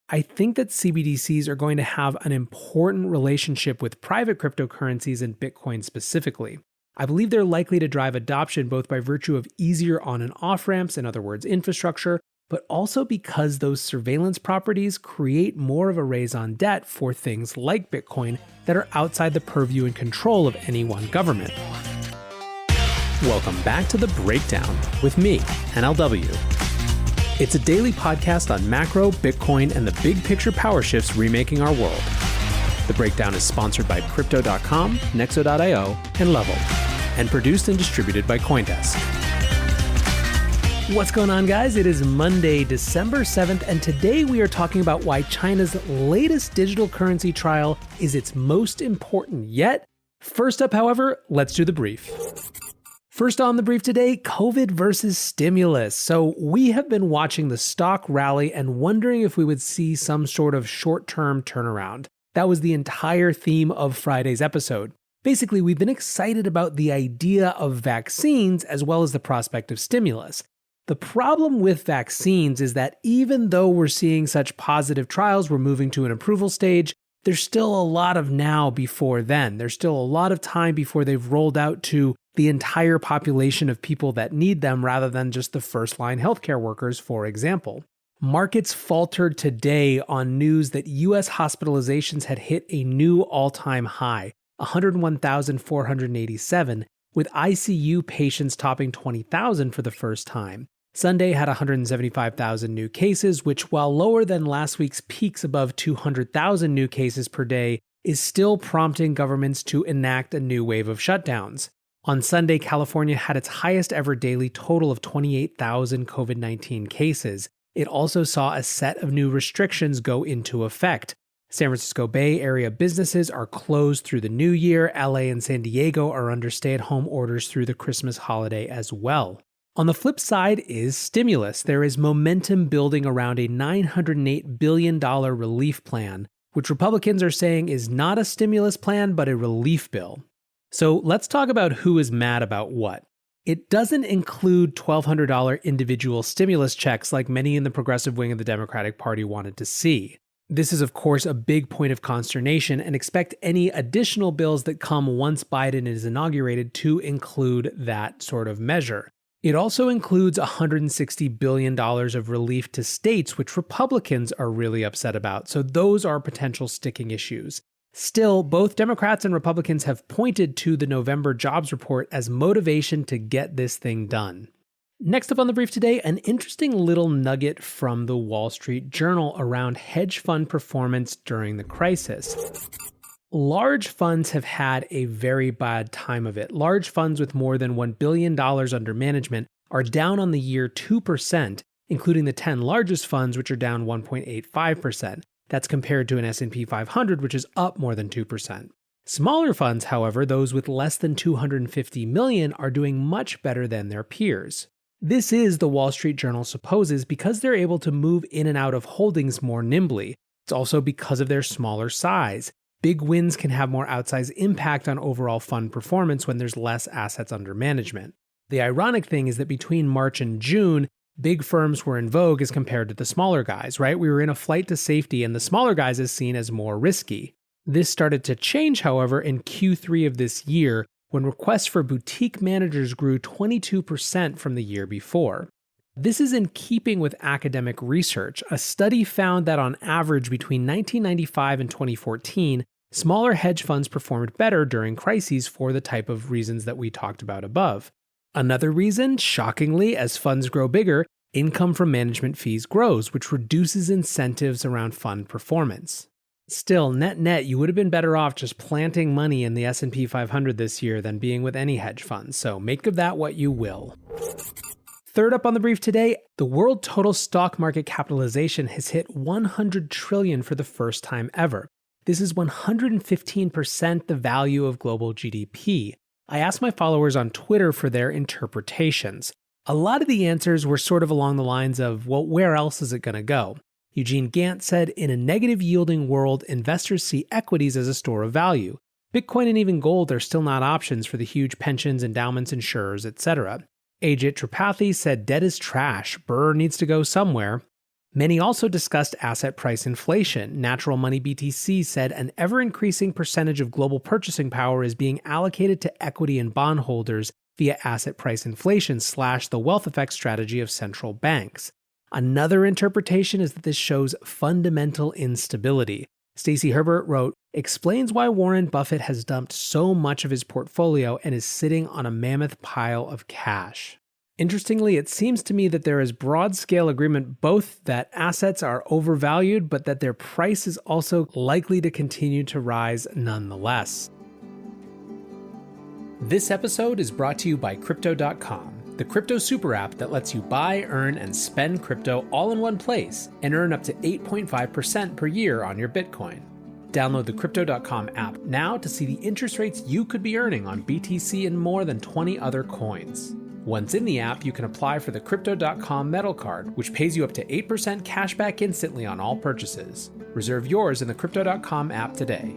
I think that CBDCs are going to have an important relationship with private cryptocurrencies and Bitcoin specifically. I believe they're likely to drive adoption both by virtue of easier on and off ramps, in other words, infrastructure, but also because those surveillance properties create more of a raison d'etre for things like Bitcoin that are outside the purview and control of any one government. Welcome back to The Breakdown with me, NLW. It's a daily podcast on macro, Bitcoin, and the big picture power shifts remaking our world. The Breakdown is sponsored by Crypto.com, Nexo.io, and Level, and produced and distributed by CoinDesk. What's going on, guys? It is Monday, December 7th, and today we are talking about why China's latest digital currency trial is its most important yet. First up, however, let's do the brief. First on the brief today, COVID versus stimulus. So we have been watching the stock rally and wondering if we would see some sort of short-term turnaround. That was the entire theme of Friday's episode. Basically, we've been excited about the idea of vaccines as well as the prospect of stimulus. The problem with vaccines is that even though we're seeing such positive trials, we're moving to an approval stage, there's still a lot of now before then. There's still a lot of time before they've rolled out to the entire population of people that need them rather than just the first-line healthcare workers, for example. Markets faltered today on news that U.S. hospitalizations had hit a new all-time high, 101,487, with ICU patients topping 20,000 for the first time. Sunday had 175,000 new cases, which, while lower than last week's peaks above 200,000 new cases per day, is still prompting governments to enact a new wave of shutdowns. On Sunday, California had its highest ever daily total of 28,000 COVID-19 cases. It also saw a set of new restrictions go into effect. San Francisco Bay Area businesses are closed through the new year. LA and San Diego are under stay-at-home orders through the Christmas holiday as well. On the flip side is stimulus. There is momentum building around a $908 billion relief plan, which Republicans are saying is not a stimulus plan, but a relief bill. So let's talk about who is mad about what. It doesn't include $1,200 individual stimulus checks like many in the progressive wing of the Democratic Party wanted to see. This is, of course, a big point of consternation, and expect any additional bills that come once Biden is inaugurated to include that sort of measure. It also includes $160 billion of relief to states, which Republicans are really upset about, so those are potential sticking issues. Still, both Democrats and Republicans have pointed to the November jobs report as motivation to get this thing done. Next up on the brief today, an interesting little nugget from the Wall Street Journal around hedge fund performance during the crisis. Large funds have had a very bad time of it. Large funds with more than $1 billion under management are down on the year 2%, including the 10 largest funds, which are down 1.85%. That's compared to an S&P 500, which is up more than 2%. Smaller funds, however, those with less than $250 million, are doing much better than their peers. This is, the Wall Street Journal supposes, because they're able to move in and out of holdings more nimbly. It's also because of their smaller size. Big wins can have more outsized impact on overall fund performance when there's less assets under management. The ironic thing is that between March and June, big firms were in vogue as compared to the smaller guys, right? We were in a flight to safety, and the smaller guys is seen as more risky. This started to change, however, in Q3 of this year, when requests for boutique managers grew 22% from the year before. This is in keeping with academic research. A study found that on average between 1995 and 2014, smaller hedge funds performed better during crises for the type of reasons that we talked about above. Another reason, shockingly, as funds grow bigger, income from management fees grows, which reduces incentives around fund performance. Still, net-net, you would have been better off just planting money in the S&P 500 this year than being with any hedge funds, so make of that what you will. Third up on the brief today, the world total stock market capitalization has hit $100 trillion for the first time ever. This is 115% the value of global GDP. I asked my followers on Twitter for their interpretations. A lot of the answers were sort of along the lines of, well, where else is it going to go? Eugene Gant said, in a negative yielding world, investors see equities as a store of value. Bitcoin and even gold are still not options for the huge pensions, endowments, insurers, etc. Ajit Tripathi said debt is trash, Burr needs to go somewhere. Many also discussed asset price inflation. Natural Money BTC said an ever-increasing percentage of global purchasing power is being allocated to equity and bond holders via asset price inflation / the wealth effect strategy of central banks. Another interpretation is that this shows fundamental instability. Stacey Herbert wrote, explains why Warren Buffett has dumped so much of his portfolio and is sitting on a mammoth pile of cash. Interestingly, it seems to me that there is broad-scale agreement both that assets are overvalued, but that their price is also likely to continue to rise nonetheless. This episode is brought to you by Crypto.com, the crypto super app that lets you buy, earn, and spend crypto all in one place and earn up to 8.5% per year on your Bitcoin. Download the Crypto.com app now to see the interest rates you could be earning on BTC and more than 20 other coins. Once in the app, you can apply for the Crypto.com Metal Card, which pays you up to 8% cash back instantly on all purchases. Reserve yours in the Crypto.com app today.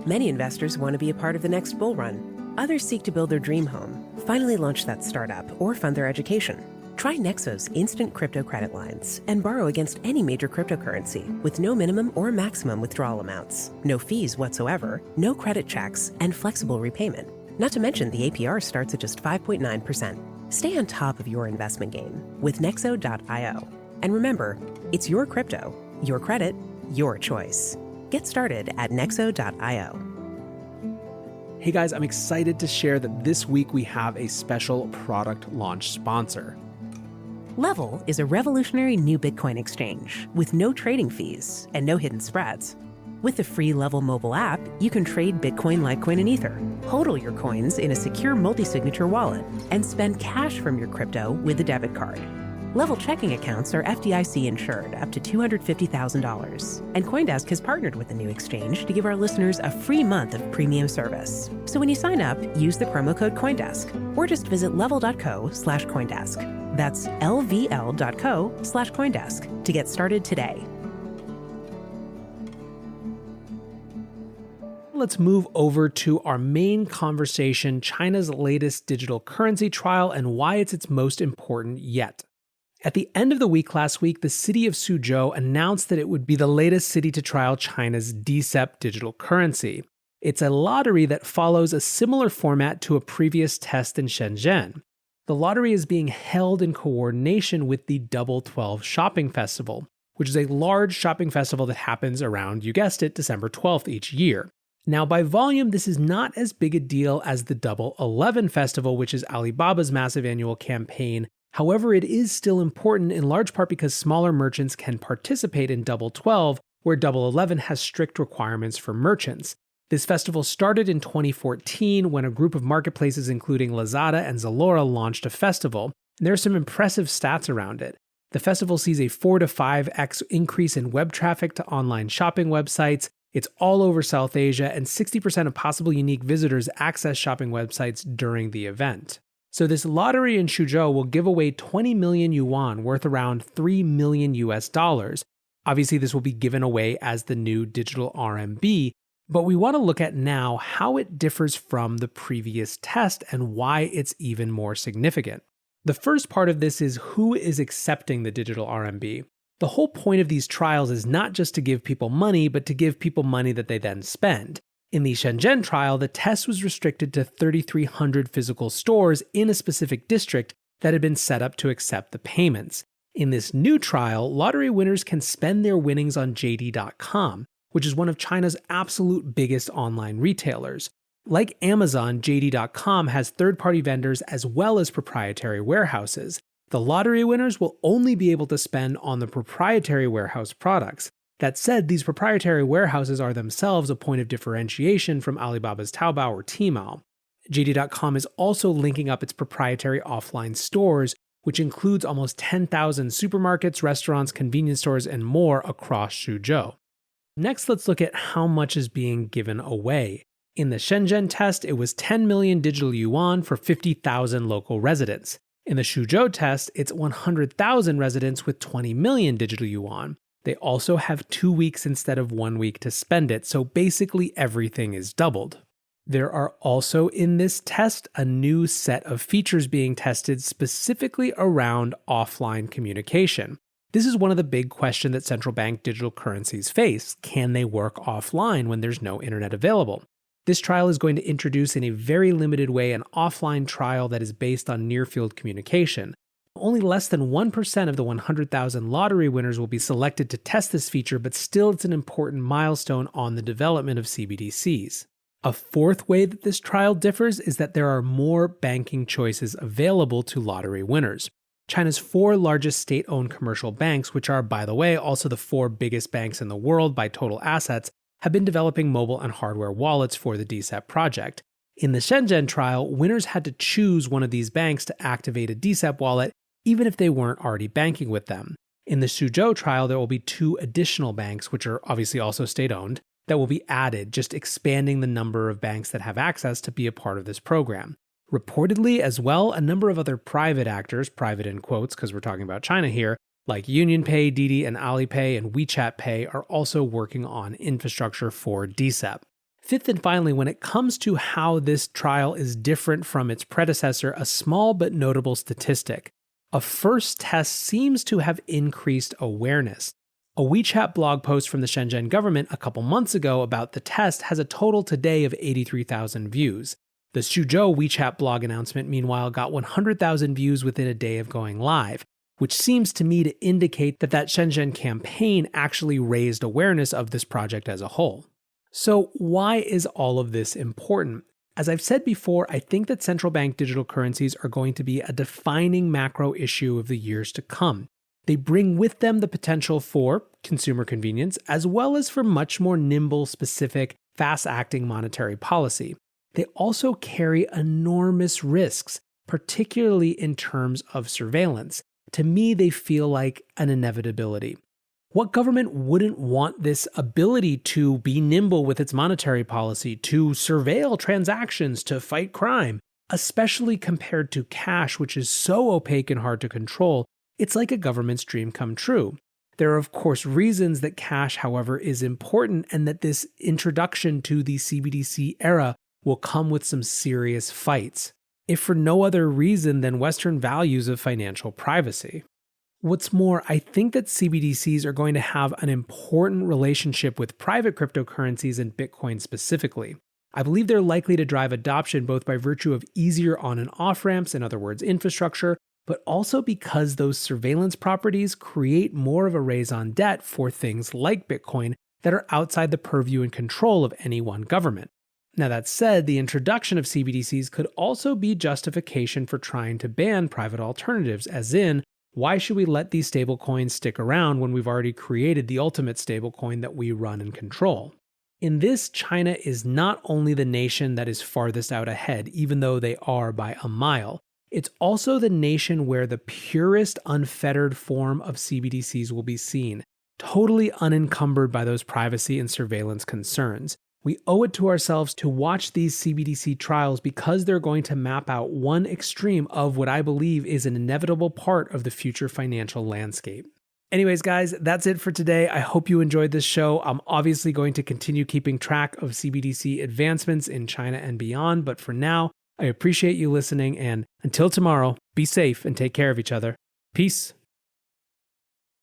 Many investors want to be a part of the next bull run. Others seek to build their dream home, finally launch that startup, or fund their education. Try Nexo's instant crypto credit lines and borrow against any major cryptocurrency with no minimum or maximum withdrawal amounts, no fees whatsoever, no credit checks, and flexible repayment. Not to mention the APR starts at just 5.9%. Stay on top of your investment game with Nexo.io. And remember, it's your crypto, your credit, your choice. Get started at Nexo.io. Hey guys, I'm excited to share that this week we have a special product launch sponsor. Level is a revolutionary new Bitcoin exchange with no trading fees and no hidden spreads. With the free Level mobile app, you can trade Bitcoin, Litecoin, and Ether, hodl your coins in a secure multi-signature wallet, and spend cash from your crypto with a debit card. Level checking accounts are FDIC insured up to $250,000, and CoinDesk has partnered with the new exchange to give our listeners a free month of premium service. So when you sign up, use the promo code CoinDesk, or just visit level.co/CoinDesk. That's lvl.co/CoinDesk to get started today. Let's move over to our main conversation, China's latest digital currency trial and why it's its most important yet. At the end of the week last week, the city of Suzhou announced that it would be the latest city to trial China's DCEP digital currency. It's a lottery that follows a similar format to a previous test in Shenzhen. The lottery is being held in coordination with the Double 12 Shopping Festival, which is a large shopping festival that happens around, you guessed it, December 12th each year. Now, by volume, this is not as big a deal as the Double 11 Festival, which is Alibaba's massive annual campaign. However, it is still important in large part because smaller merchants can participate in Double 12, where Double 11 has strict requirements for merchants. This festival started in 2014 when a group of marketplaces including Lazada and Zalora launched a festival, and there are some impressive stats around it. The festival sees a 4 to 5x increase in web traffic to online shopping websites. It's all over South Asia, and 60% of possible unique visitors access shopping websites during the event. So this lottery in Suzhou will give away 20 million yuan, worth around $3 million US. Obviously, this will be given away as the new digital RMB, but we want to look at now how it differs from the previous test and why it's even more significant. The first part of this is who is accepting the digital RMB. The whole point of these trials is not just to give people money, but to give people money that they then spend. In the Shenzhen trial, the test was restricted to 3,300 physical stores in a specific district that had been set up to accept the payments. In this new trial, lottery winners can spend their winnings on JD.com, which is one of China's absolute biggest online retailers. Like Amazon, JD.com has third-party vendors as well as proprietary warehouses. The lottery winners will only be able to spend on the proprietary warehouse products. That said, these proprietary warehouses are themselves a point of differentiation from Alibaba's Taobao or Tmall. JD.com is also linking up its proprietary offline stores, which includes almost 10,000 supermarkets, restaurants, convenience stores, and more across Suzhou. Next, let's look at how much is being given away. In the Shenzhen test, it was 10 million digital yuan for 50,000 local residents. In the Suzhou test, it's 100,000 residents with 20 million digital yuan. They also have 2 weeks instead of 1 week to spend it, so basically everything is doubled. There are also in this test a new set of features being tested specifically around offline communication. This is one of the big questions that central bank digital currencies face. Can they work offline when there's no internet available? This trial is going to introduce in a very limited way an offline trial that is based on near-field communication. Only less than 1% of the 100,000 lottery winners will be selected to test this feature, but still it's an important milestone on the development of CBDCs. A fourth way that this trial differs is that there are more banking choices available to lottery winners. China's 4 largest state-owned commercial banks, which are, by the way, also the 4 biggest banks in the world by total assets, have been developing mobile and hardware wallets for the DCEP project. In the Shenzhen trial, winners had to choose one of these banks to activate a DCEP wallet, even if they weren't already banking with them. In the Suzhou trial, there will be 2 additional banks, which are obviously also state-owned, that will be added, just expanding the number of banks that have access to be a part of this program. Reportedly, as well, a number of other private actors, private in quotes because we're talking about China here, like UnionPay, Didi, and Alipay, and WeChat Pay are also working on infrastructure for DCEP. Fifth and finally, when it comes to how this trial is different from its predecessor, a small but notable statistic. A first test seems to have increased awareness. A WeChat blog post from the Shenzhen government a couple months ago about the test has a total today of 83,000 views. The Suzhou WeChat blog announcement, meanwhile, got 100,000 views within a day of going live, which seems to me to indicate that Shenzhen campaign actually raised awareness of this project as a whole. So why is all of this important? As I've said before, I think that central bank digital currencies are going to be a defining macro issue of the years to come. They bring with them the potential for consumer convenience, as well as for much more nimble, specific, fast-acting monetary policy. They also carry enormous risks, particularly in terms of surveillance. To me, they feel like an inevitability. What government wouldn't want this ability to be nimble with its monetary policy, to surveil transactions, to fight crime, especially compared to cash, which is so opaque and hard to control? It's like a government's dream come true. There are, of course, reasons that cash, however, is important and that this introduction to the CBDC era will come with some serious fights, if for no other reason than Western values of financial privacy. What's more, I think that CBDCs are going to have an important relationship with private cryptocurrencies and Bitcoin specifically. I believe they're likely to drive adoption both by virtue of easier on and off ramps, in other words, infrastructure, but also because those surveillance properties create more of a raison d'etre for things like Bitcoin that are outside the purview and control of any one government. Now that said, the introduction of CBDCs could also be justification for trying to ban private alternatives, as in, why should we let these stablecoins stick around when we've already created the ultimate stablecoin that we run and control? In this, China is not only the nation that is farthest out ahead, even though they are by a mile. It's also the nation where the purest, unfettered form of CBDCs will be seen, totally unencumbered by those privacy and surveillance concerns. We owe it to ourselves to watch these CBDC trials because they're going to map out one extreme of what I believe is an inevitable part of the future financial landscape. Anyways, guys, that's it for today. I hope you enjoyed this show. I'm obviously going to continue keeping track of CBDC advancements in China and beyond, but for now, I appreciate you listening, and until tomorrow, be safe and take care of each other. Peace.